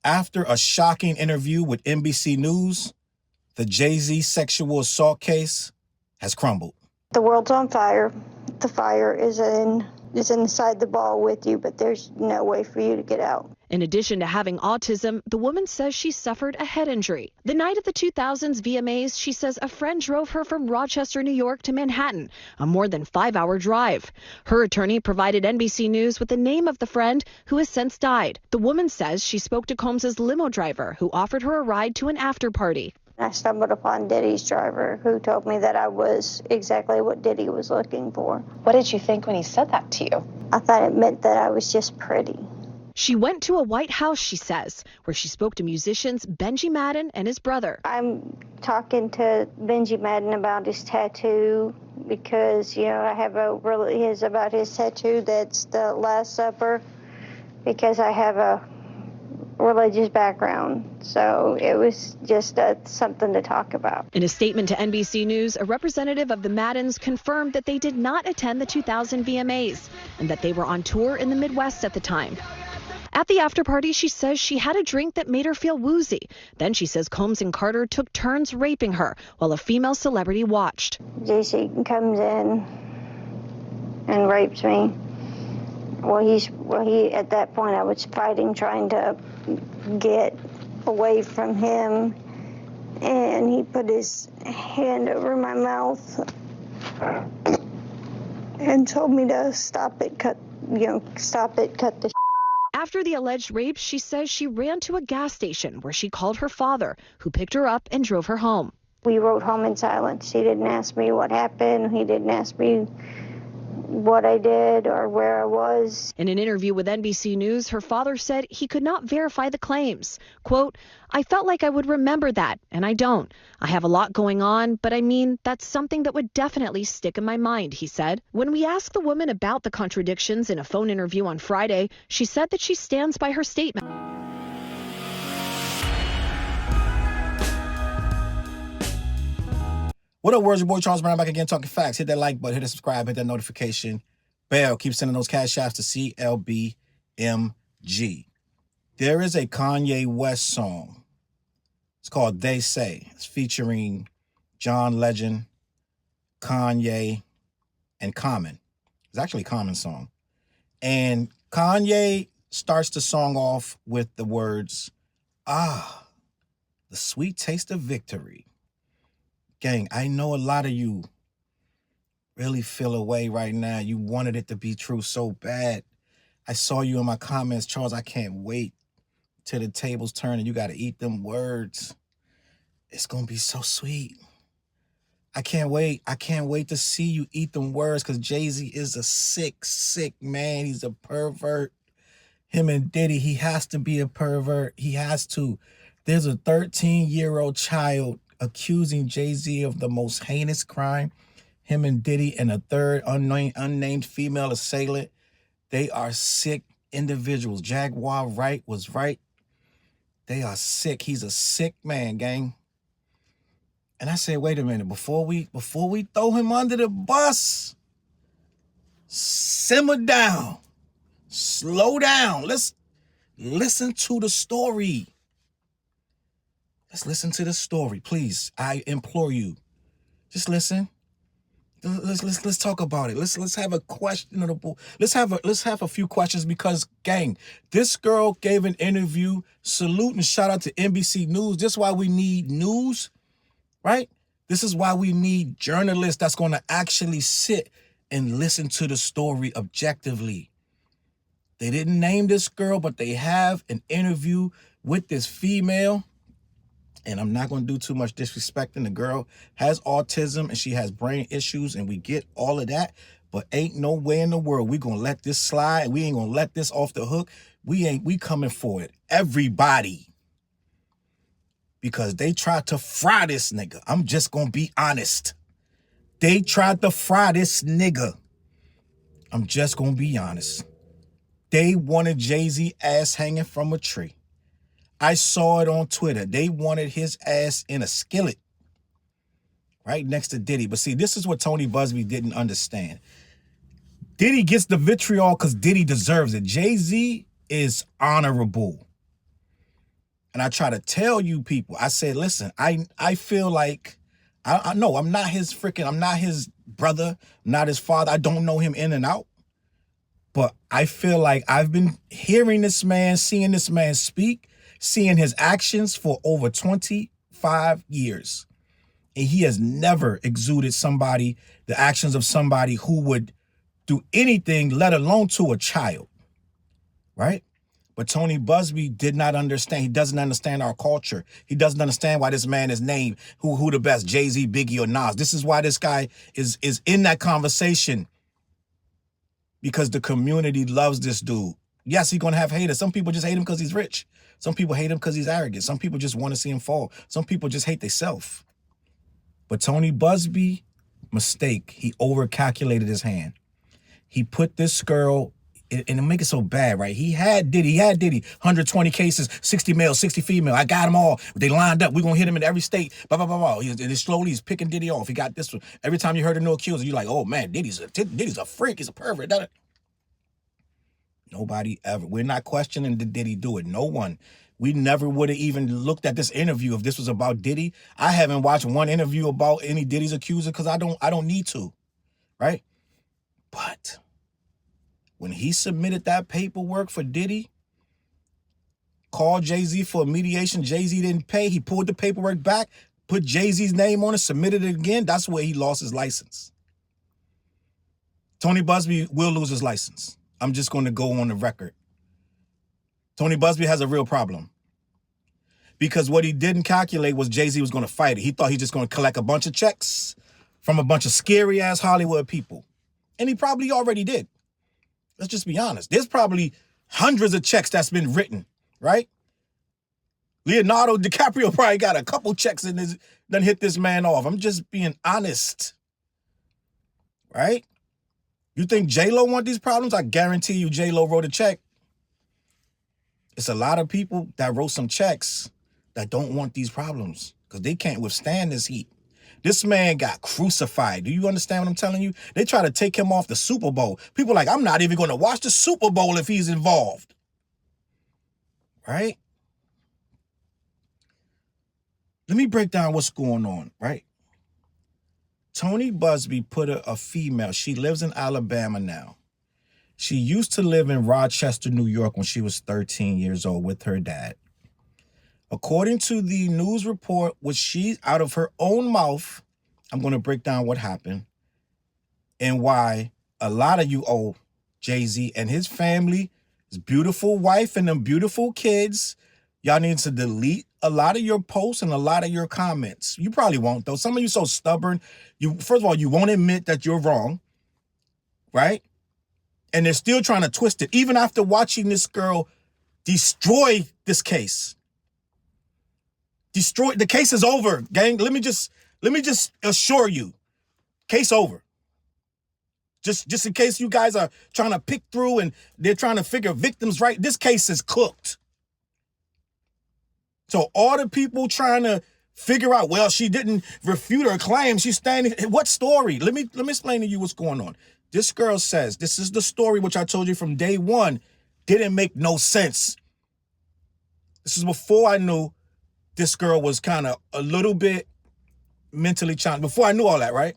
After a shocking interview with NBC News, the Jay-Z sexual assault case has crumbled. The world's on fire. The fire is inside the ball with you, but there's no way for you to get out. In addition to having autism, the woman says she suffered a head injury. The night of the 2000s VMAs, she says a friend drove her from Rochester, New York to Manhattan, a more than 5-hour drive. Her attorney provided NBC News with the name of the friend who has since died. The woman says she spoke to Combs's limo driver who offered her a ride to an after party. I stumbled upon Diddy's driver, who told me that I was exactly what Diddy was looking for. What did you think when he said that to you? I thought it meant that I was just pretty. She went to a White House, she says, where she spoke to musicians Benji Madden and his brother. I'm talking to Benji Madden about his tattoo because, I have about his tattoo that's the Last Supper, because I have a religious background. So it was just something to talk about. In a statement to NBC News, a representative of the Maddens confirmed that they did not attend the 2000 VMAs and that they were on tour in the Midwest at the time. At the after party, she says she had a drink that made her feel woozy. Then she says Combs and Carter took turns raping her while a female celebrity watched. JC comes in and rapes me. He at that point I was fighting, trying to get away from him, and he put his hand over my mouth and told me to stop it, cut the. After the alleged rape, she says she ran to a gas station where she called her father, who picked her up and drove her home. We rode home in silence. He didn't ask me what happened. He didn't ask me what I did or where I was. In an interview with NBC News, her father said he could not verify the claims. Quote, "I felt like I would remember that, and I don't. I have a lot going on, but I mean, that's something that would definitely stick in my mind," he said. When we asked the woman about the contradictions in a phone interview on Friday, she said that she stands by her statement. What up, words? Your boy Challz Brown back again talking facts. Hit that like button, hit the subscribe, hit that notification bell. Keep sending those Cashapps to CLBMG. There is a Kanye West song. It's called They Say. It's featuring John Legend, Kanye, and Common. It's actually a Common song. And Kanye starts the song off with the words, "Ah, the sweet taste of victory." Gang, I know a lot of you really feel away right now. You wanted it to be true so bad. I saw you in my comments, Challz. I can't wait till the tables turn and you got to eat them words. It's going to be so sweet. I can't wait. I can't wait to see you eat them words, because Jay-Z is a sick, sick man. He's a pervert. Him and Diddy, he has to be a pervert. He has to. There's a 13-year-old child accusing Jay-Z of the most heinous crime. Him and Diddy and a third unnamed female assailant. They are sick individuals. Jaguar Wright was right. They are sick. He's a sick man, gang. And I say, wait a minute, before we throw him under the bus, simmer down, slow down. Let's listen to the story. Let's listen to the story, please. I implore you. Just listen. Let's talk about it. Let's have a questionable. Let's have a few questions, because, gang, this girl gave an interview. Salute and shout out to NBC News. This is why we need news, right? This is why we need journalists that's going to actually sit and listen to the story objectively. They didn't name this girl, but they have an interview with this female. And I'm not going to do too much disrespecting. The girl has autism and she has brain issues, and we get all of that. But ain't no way in the world we going to let this slide. We ain't going to let this off the hook. We coming for it. Everybody. Because they tried to fry this nigga. I'm just going to be honest. They tried to fry this nigga. I'm just going to be honest. They wanted Jay-Z ass hanging from a tree. I saw it on Twitter. They wanted his ass in a skillet right next to Diddy. But see, this is what Tony Busby didn't understand. Diddy gets the vitriol because Diddy deserves it. Jay-Z is honorable. And I try to tell you people, I said, listen, I feel like, I know I'm not his brother, not his father. I don't know him in and out. But I feel like I've been hearing this man, seeing this man speak, seeing his actions for over 25 years. And he has never exuded the actions of somebody who would do anything, let alone to a child, right? But Tony Busby did not understand. He doesn't understand our culture. He doesn't understand why this man is named who the best, Jay-Z, Biggie, or Nas. This is why this guy is in that conversation, because the community loves this dude. Yes, he's going to have haters. Some people just hate him because he's rich. Some people hate him because he's arrogant. Some people just want to see him fall. Some people just hate themselves. But Tony Busby, mistake, he overcalculated his hand. He put this girl, and it make it so bad, right? He had Diddy, 120 cases, 60 male, 60 female. I got them all. They lined up. We're going to hit him in every state. Blah, blah, blah, blah. And slowly he's picking Diddy off. He got this one. Every time you heard a new accuser, you're like, oh man, Diddy's a freak. He's a pervert. Nobody ever. We're not questioning did he do it. No one. We never would have even looked at this interview if this was about Diddy. I haven't watched one interview about any Diddy's accuser because I don't need to, right? But when he submitted that paperwork for Diddy, called Jay-Z for mediation, Jay-Z didn't pay. He pulled the paperwork back, put Jay-Z's name on it, submitted it again. That's where he lost his license. Tony Busby will lose his license. I'm just going to go on the record. Tony Busby has a real problem. Because what he didn't calculate was Jay-Z was going to fight it. He thought he was just going to collect a bunch of checks from a bunch of scary-ass Hollywood people. And he probably already did. Let's just be honest. There's probably hundreds of checks that's been written, right? Leonardo DiCaprio probably got a couple checks in his, done hit this man off. I'm just being honest, right? You think J-Lo want these problems? I guarantee you J-Lo wrote a check. It's a lot of people that wrote some checks that don't want these problems because they can't withstand this heat. This man got crucified. Do you understand what I'm telling you? They try to take him off the Super Bowl. People are like, I'm not even going to watch the Super Bowl if he's involved. Right? Let me break down what's going on, right? Tony Busby put a female. She lives in Alabama now. She used to live in Rochester, New York when she was 13 years old with her dad. According to the news report, which she, out of her own mouth, I'm going to break down what happened and why a lot of you owe Jay-Z and his family, his beautiful wife and them beautiful kids. Y'all need to delete a lot of your posts and a lot of your comments. You probably won't, though. Some of you so stubborn. First of all, you won't admit that you're wrong, right? And they're still trying to twist it, even after watching this girl destroy this case. The case is over, gang. Let me just assure you, case over. Just in case you guys are trying to pick through and they're trying to figure victims right, this case is cooked. So all the people trying to figure out, well, she didn't refute her claim. She's standing. What story? Let me explain to you what's going on. This girl says, this is the story which I told you from day one, didn't make no sense. This is before I knew this girl was kind of a little bit mentally challenged. Before I knew all that, right?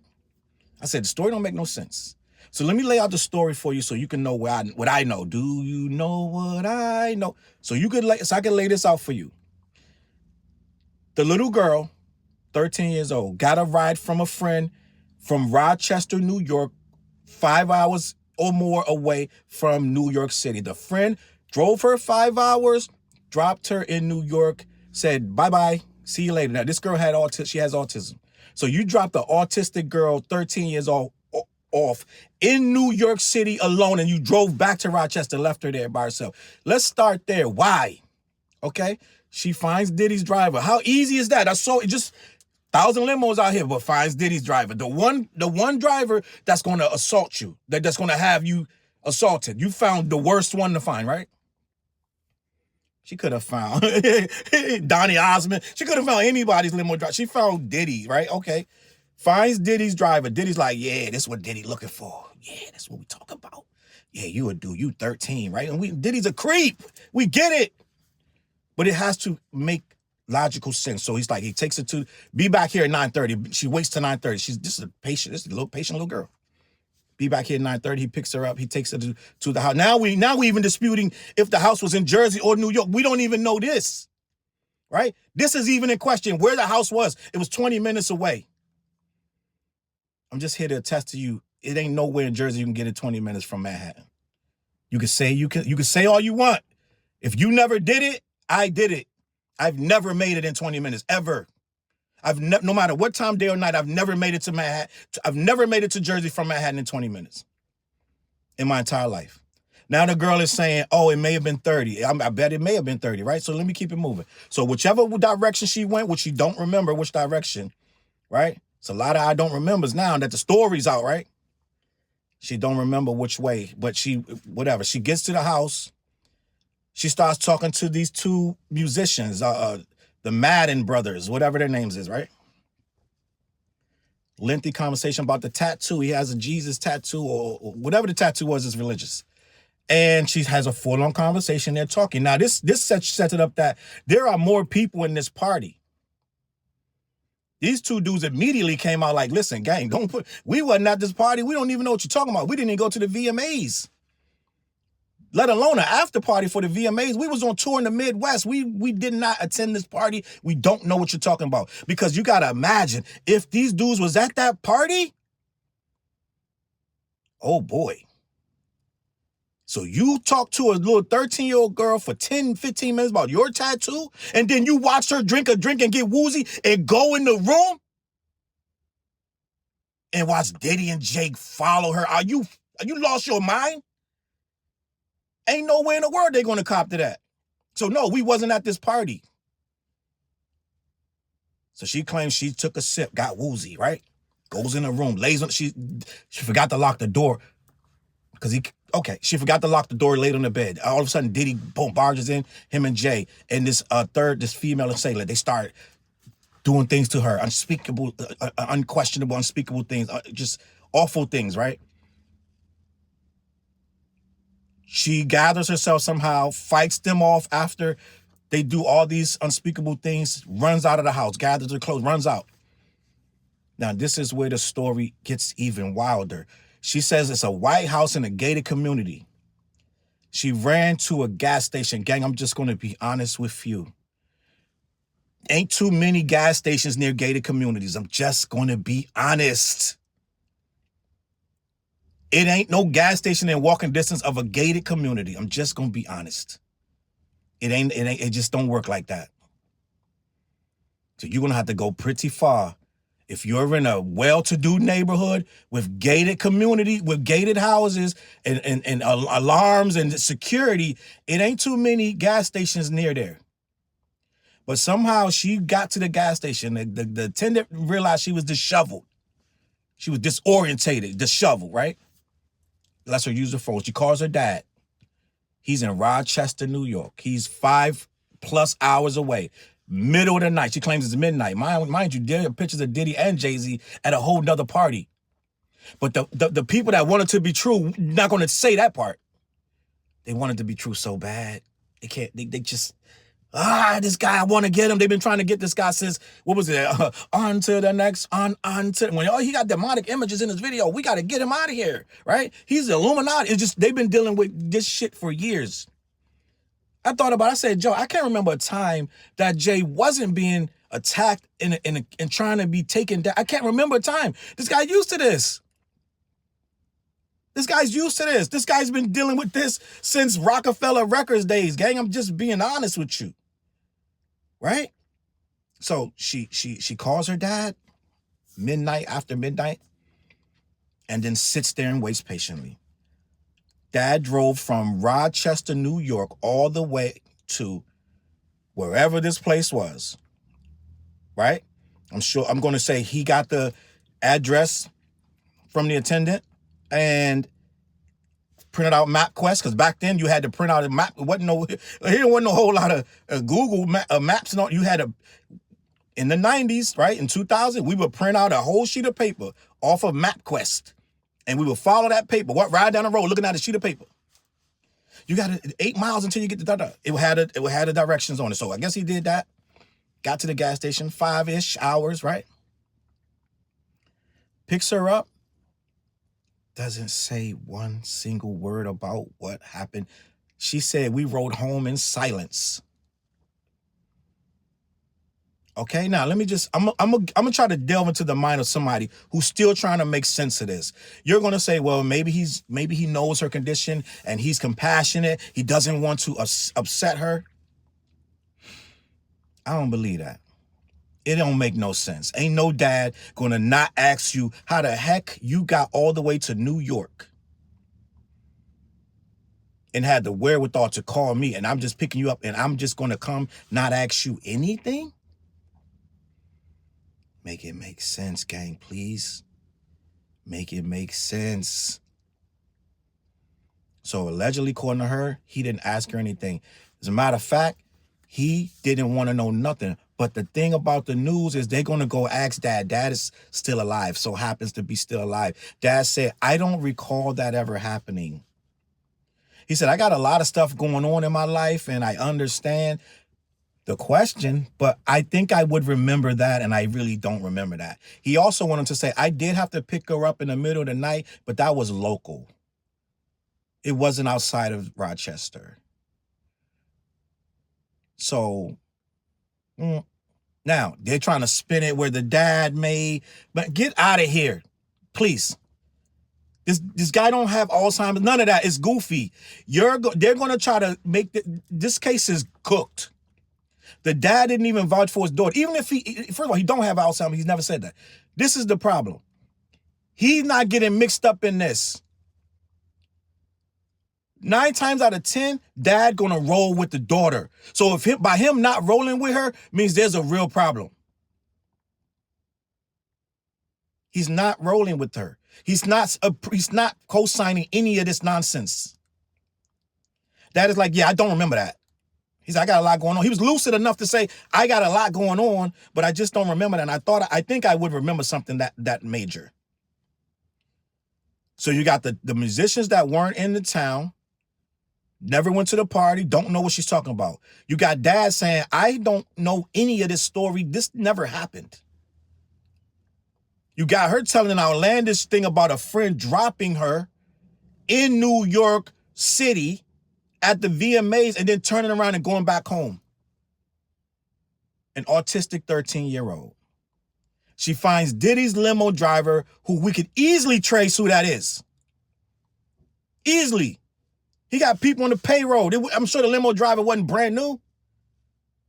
I said, the story don't make no sense. So let me lay out the story for you so you can know what I know. Do you know what I know? So I can lay this out for you. The little girl, 13 years old, got a ride from a friend from Rochester, New York, 5 hours or more away from New York City. The friend drove her 5 hours, dropped her in New York, said, bye-bye, see you later. Now, this girl had autism. She has autism. So you dropped the autistic girl, 13 years old, off in New York City alone, and you drove back to Rochester, left her there by herself. Let's start there. Why? Okay? She finds Diddy's driver. How easy is that? Just 1,000 limos out here, but finds Diddy's driver. The one driver that's going to assault you, that's going to have you assaulted. You found the worst one to find, right? She could have found Donnie Osmond. She could have found anybody's limo driver. She found Diddy, right? Okay. Finds Diddy's driver. Diddy's like, yeah, this is what Diddy looking for. Yeah, that's what we talk about. Yeah, you a dude. You 13, right? And Diddy's a creep. We get it. but it has to make logical sense. So he's like, he takes her to, be back here at 9:30. She waits till 9:30. This is a patient little girl. Be back here at 9:30. He picks her up. He takes her to the house. Now we even disputing if the house was in Jersey or New York. We don't even know this, right? This is even in question where the house was. It was 20 minutes away. I'm just here to attest to you. It ain't nowhere in Jersey you can get it 20 minutes from Manhattan. You can say all you want. If you never did it, I did it. I've never made it in 20 minutes ever. No matter what time, day or night, I've never made it to Manhattan. I've never made it to Jersey from Manhattan in 20 minutes in my entire life. Now the girl is saying, oh, it may have been 30. I bet it may have been 30, right? So let me keep it moving. So whichever direction she went, which she don't remember which direction, right? It's a lot of I don't remembers now that the story's out, right? She don't remember which way, but whatever. She gets to the house. She starts talking to these two musicians, the Madden brothers, whatever their names is, right? Lengthy conversation about the tattoo. He has a Jesus tattoo or whatever the tattoo was is religious. And she has a full-on conversation. They're talking. Now, this sets it up that there are more people in this party. These two dudes immediately came out like, listen, gang, we wasn't at this party. We don't even know what you're talking about. We didn't even go to the VMAs. Let alone an after party for the VMAs. We was on tour in the Midwest. We did not attend this party. We don't know what you're talking about. Because you got to imagine, if these dudes was at that party, oh boy. So you talk to a little 13-year-old girl for 10, 15 minutes about your tattoo, and then you watch her drink a drink and get woozy and go in the room and watch Diddy and Jake follow her. Are you lost your mind? Ain't no way in the world they're going to cop to that. So no, we wasn't at this party. So she claims she took a sip, got woozy, right? Goes in the room, lays on, she forgot to lock the door. She forgot to lock the door, laid on the bed. All of a sudden, Diddy, boom, barges in, him and Jay. And this female assailant, they start doing things to her, unspeakable, unquestionable, unspeakable things, just awful things, right? She gathers herself somehow, fights them off after they do all these unspeakable things, runs out of the house, gathers her clothes, runs out. Now, this is where the story gets even wilder. She says it's a white house in a gated community. She ran to a gas station. Gang, I'm just going to be honest with you. Ain't too many gas stations near gated communities. I'm just going to be honest. It ain't no gas station in walking distance of a gated community. I'm just going to be honest. It just don't work like that. So you're going to have to go pretty far. If you're in a well-to-do neighborhood with gated community, with gated houses and alarms and security, it ain't too many gas stations near there. But somehow she got to the gas station. The attendant realized she was disheveled. She was disorientated, disheveled, right? Lets her use her phone. She calls her dad. He's in Rochester, New York. He's 5+ hours away. Middle of the night. She claims it's midnight. Mind you, there are pictures of Diddy and Jay-Z at a whole nother party. But the people that want it to be true, not going to say that part. They want it to be true so bad. They can't, they just, this guy, I want to get him. They've been trying to get this guy since, what was it? On to the next, on to, when, he got demonic images in his video. We got to get him out of here, right? He's the Illuminati. It's just, they've been dealing with this shit for years. I thought about it. I said, Joe, I can't remember a time that Jay wasn't being attacked and trying to be taken down. I can't remember a time. This guy used to this. This guy's used to this. This guy's been dealing with this since Rockefeller Records days, gang. I'm just being honest with you. Right? So she calls her dad after midnight and then sits there and waits patiently. Dad drove from Rochester, New York, all the way to wherever this place was, right? I'm going to say he got the address from the attendant and printed out MapQuest, because back then you had to print out a map. There wasn't no whole lot of Google maps. You had in the 90s, right? In 2000, we would print out a whole sheet of paper off of MapQuest. And we would follow that paper, ride down the road looking at a sheet of paper. You got 8 miles until you get to da. It had the directions on it. So I guess he did that. Got to the gas station, 5-ish hours, right? Picks her up. Doesn't say one single word about what happened. She said we rode home in silence. Okay, now let me just, I'm gonna try to delve into the mind of somebody who's still trying to make sense of this. You're gonna say, well, maybe he knows her condition and he's compassionate. He doesn't want to upset her. I don't believe that. It don't make no sense. Ain't no dad gonna not ask you how the heck you got all the way to New York and had the wherewithal to call me, and I'm just picking you up and I'm just gonna come not ask you anything? Make it make sense, gang, please. Make it make sense. So allegedly, according to her, he didn't ask her anything. As a matter of fact, he didn't want to know nothing. But the thing about the news is they're going to go ask Dad. Dad is still alive, so happens to be still alive. Dad said, I don't recall that ever happening. He said, I got a lot of stuff going on in my life, and I understand the question, but I think I would remember that, and I really don't remember that. He also wanted to say, I did have to pick her up in the middle of the night, but that was local. It wasn't outside of Rochester. So, now, they're trying to spin it where the dad made, but get out of here, please. This guy don't have Alzheimer's, none of that. It's goofy. They're going to try to make this case is cooked. The dad didn't even vouch for his daughter. Even if first of all, he don't have Alzheimer's. He's never said that. This is the problem. He's not getting mixed up in this. 9 times out of 10, dad gonna roll with the daughter. So by him not rolling with her means there's a real problem. He's not rolling with her. He's not co-signing any of this nonsense. Dad is like, yeah, I don't remember that. He's like, I got a lot going on. He was lucid enough to say, I got a lot going on, but I just don't remember that. And I think I would remember something that major. So you got the musicians that weren't in the town, never went to the party, don't know what she's talking about. You got dad saying, I don't know any of this story. This never happened. You got her telling an outlandish thing about a friend dropping her in New York City at the VMAs and then turning around and going back home. An autistic 13-year-old. She finds Diddy's limo driver, who we could easily trace who that is. Easily. He got people on the payroll. I'm sure the limo driver wasn't brand new.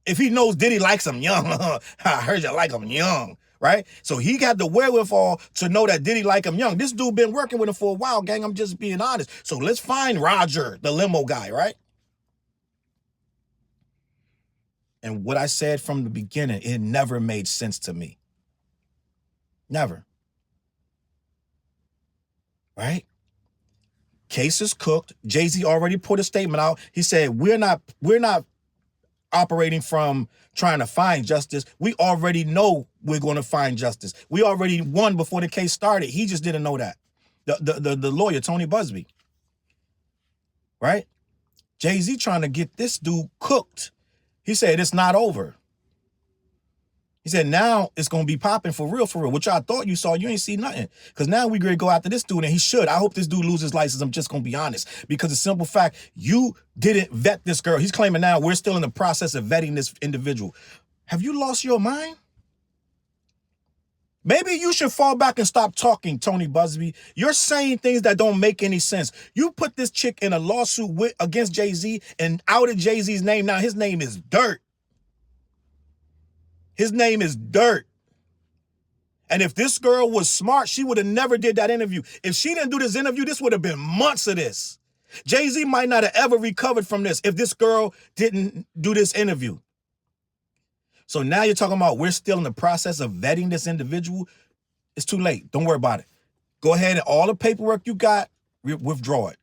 If he knows Diddy likes him young, I heard you like him young, right? So he got the wherewithal to know that Diddy like him young. This dude been working with him for a while, gang. I'm just being honest. So let's find Roger, the limo guy, right? And what I said from the beginning, it never made sense to me. Never. Right? Case is cooked. Jay-Z already put a statement out. He said, we're not operating from trying to find justice. We already know we're going to find justice. We already won before the case started. He just didn't know that. The lawyer, Tony Busby. Right? Jay-Z trying to get this dude cooked. He said, it's not over. He said, now it's going to be popping for real, What y'all thought you saw, you ain't see nothing. Because now we going to go after this dude, and he should. I hope this dude loses his license. I'm just going to be honest. Because the simple fact, you didn't vet this girl. He's claiming now we're still in the process of vetting this individual. Have you lost your mind? Maybe you should fall back and stop talking, Tony Busby. You're saying things that don't make any sense. You put this chick in a lawsuit against Jay-Z and outed Jay-Z's name. Now his name is dirt. His name is dirt. And if this girl was smart, she would have never did that interview. If she didn't do this interview, this would have been months of this. Jay-Z might not have ever recovered from this if this girl didn't do this interview. So now you're talking about we're still in the process of vetting this individual. It's too late. Don't worry about it. Go ahead and all the paperwork you got, withdraw it.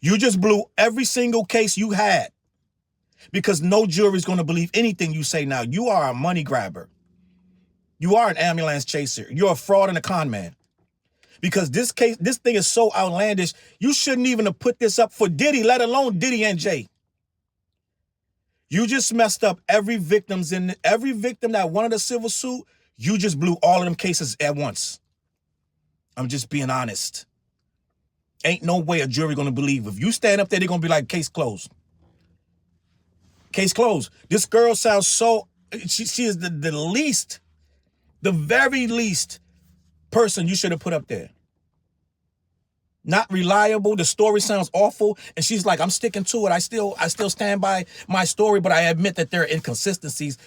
You just blew every single case you had. Because no jury's going to believe anything you say now. You are a money grabber. You are an ambulance chaser. You're a fraud and a con man. Because this thing is so outlandish, you shouldn't even have put this up for Diddy, let alone Diddy and Jay. You just messed up every victim that wanted a civil suit. You just blew all of them cases at once. I'm just being honest. Ain't no way a jury gonna believe. If you stand up there, they're gonna be like, case closed. Case closed. This girl sounds so, she is the least, the very least person you should have put up there. Not reliable. The story sounds awful. And she's like, I'm sticking to it. I still stand by my story, but I admit that there are inconsistencies.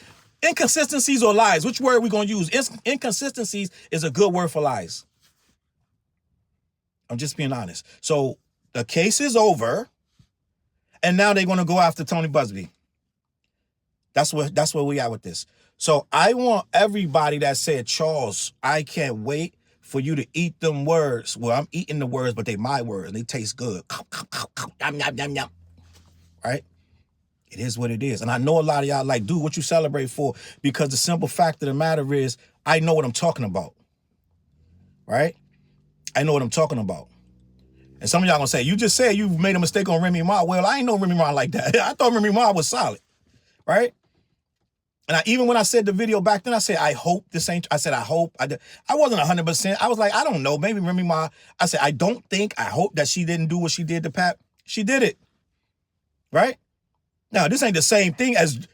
Inconsistencies or lies? Which word are we going to use? Inconsistencies is a good word for lies. I'm just being honest. So the case is over. And now they're going to go after Tony Busby. That's where we at with this. So I want everybody that said, Challz, I can't wait for you to eat them words. Well, I'm eating the words, but they my words. They taste good. Yum, yum, yum, yum. Right? It is what it is. And I know a lot of y'all like, dude, what you celebrate for? Because the simple fact of the matter is, I know what I'm talking about. Right? I know what I'm talking about. And some of y'all gonna say, you just said you made a mistake on Remy Ma. Well, I ain't know Remy Ma like that. I thought Remy Ma was solid. Right? And even when I said the video back then, I said, I hope this ain't, I said, I hope. I wasn't 100%. I was like, I don't know. Maybe Remy Ma. I said, I hope that she didn't do what she did to Pap. She did it. Right? Now, this ain't the same thing as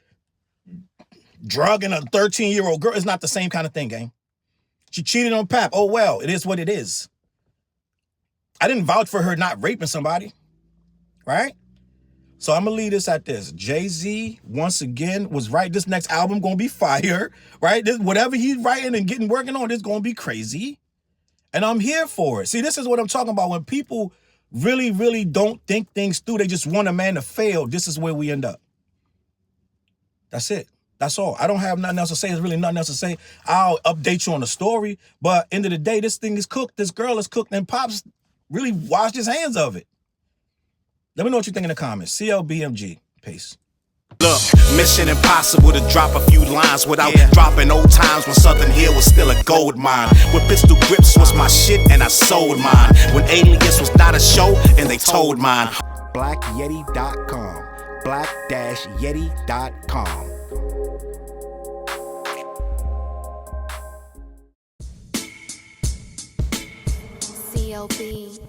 drugging a 13-year-old girl. It's not the same kind of thing, gang. She cheated on Pap. Oh, well, it is what it is. I didn't vouch for her not raping somebody. Right? So I'm going to leave this at this. Jay-Z, once again, was right. This next album going to be fire, right? Whatever he's writing and working on, it's going to be crazy. And I'm here for it. See, this is what I'm talking about. When people really, really don't think things through, they just want a man to fail. This is where we end up. That's it. That's all. I don't have nothing else to say. There's really nothing else to say. I'll update you on the story. But end of the day, this thing is cooked. This girl is cooked. And Pops really washed his hands of it. Let me know what you think in the comments. CLBMG. Peace. Look, mission impossible to drop a few lines without dropping old times when Southern Hill was still a gold mine. When pistol grips was my shit and I sold mine. When Alias was not a show and they told mine. BlackYeti.com. Black-Yeti.com. CLB.